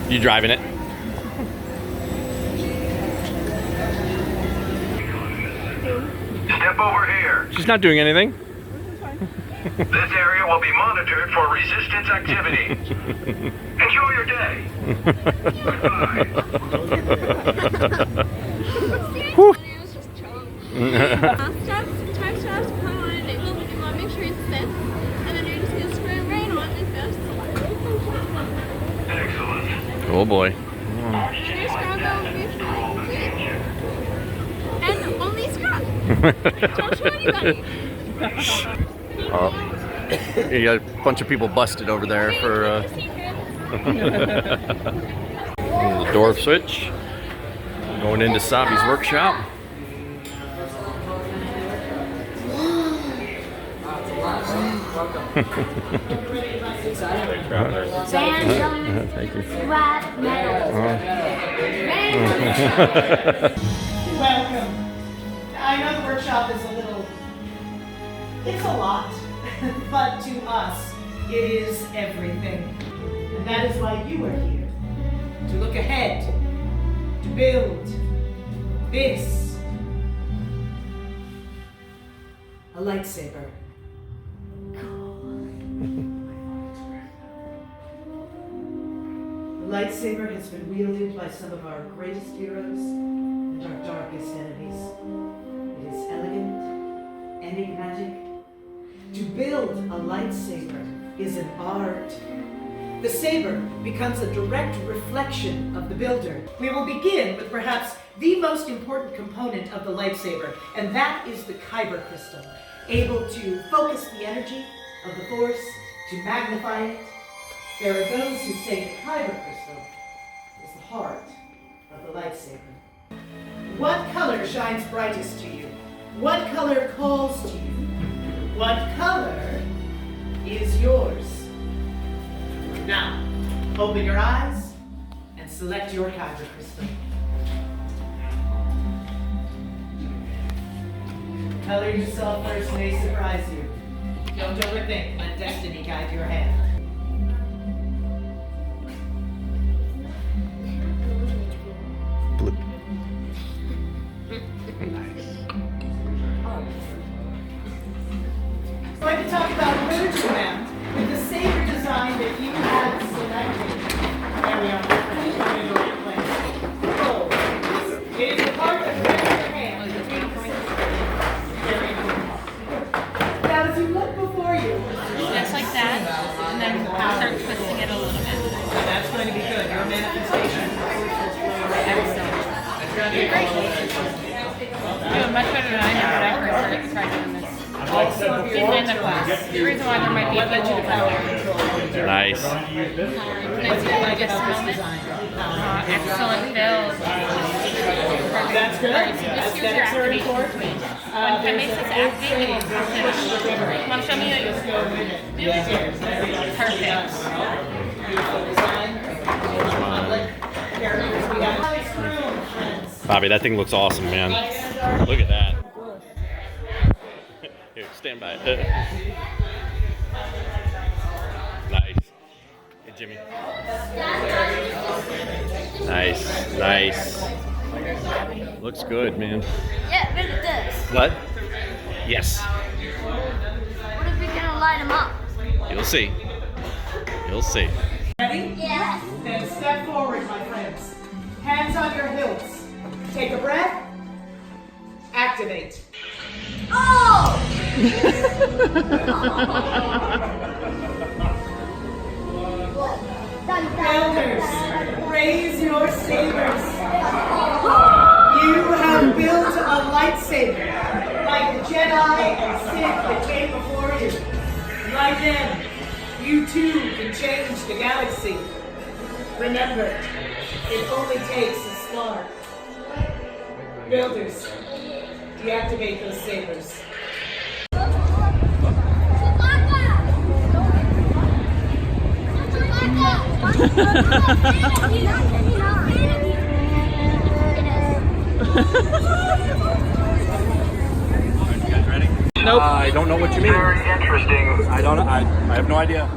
You driving it? Step over here. She's not doing anything. This area will be monitored for resistance activity. Enjoy your day. Goodbye. Whew. Make sure it sets, and then you're just gonna spray rain on it first. Excellent. Oh boy. Your scrub will be and only scrub. Don't show anybody. Oh, you got a bunch of people busted over there for the door switch. Going into Savi's workshop. Thank you. Welcome. I know the workshop is it's a lot, but to us, it is everything. And that is why you are here. To look ahead, to build this. A lightsaber. The lightsaber has been wielded by some of our greatest heroes and our darkest enemies. It is elegant, enigmatic. To build a lightsaber is an art. The saber becomes a direct reflection of the builder. We will begin with perhaps the most important component of the lightsaber, and that is the kyber crystal, able to focus the energy of the Force, to magnify it. There are those who say the kyber crystal is the heart of the lightsaber. What color shines brightest to you? What color calls to you? What color is yours? Now, open your eyes and select your kyber crystal. The color you saw first may surprise you. Don't overthink. Let destiny guide your hand. Blue. I'm going to talk about merging them with the saber design that you have selected. There we are. Oh, it is the part that grabs your hand. Very important. Now, as you look before you, Just like that, and then start twisting it a little bit. that's going to be good. Your manifestation. You're great. Doing much better than I did when I first tried doing this. Didn't end up well. The reason why there might be a little bit there. Nice. It's really just excellent build. That's good. Alright, so this here's your activation switch. When it makes this activate, it will press it. Want to show me that you do it? Perfect. Bobby, that thing looks awesome, man. Look at that. Here, stand by. Nice. Hey, Jimmy. Nice, nice. Looks good, man. Yeah, look at this. What? Yes. What if we can light them up? You'll see. You'll see. Ready? Yes. Then step forward, my friends. Hands on your hilts. Take a breath. Activate. Oh! Builders, raise your sabers. You have built a lightsaber, like the Jedi and Sith that came before you. Like them, you too can change the galaxy. Remember, it only takes a spark. Builders, deactivate those sabers. Nope. I don't know what you mean. Very interesting. I have no idea.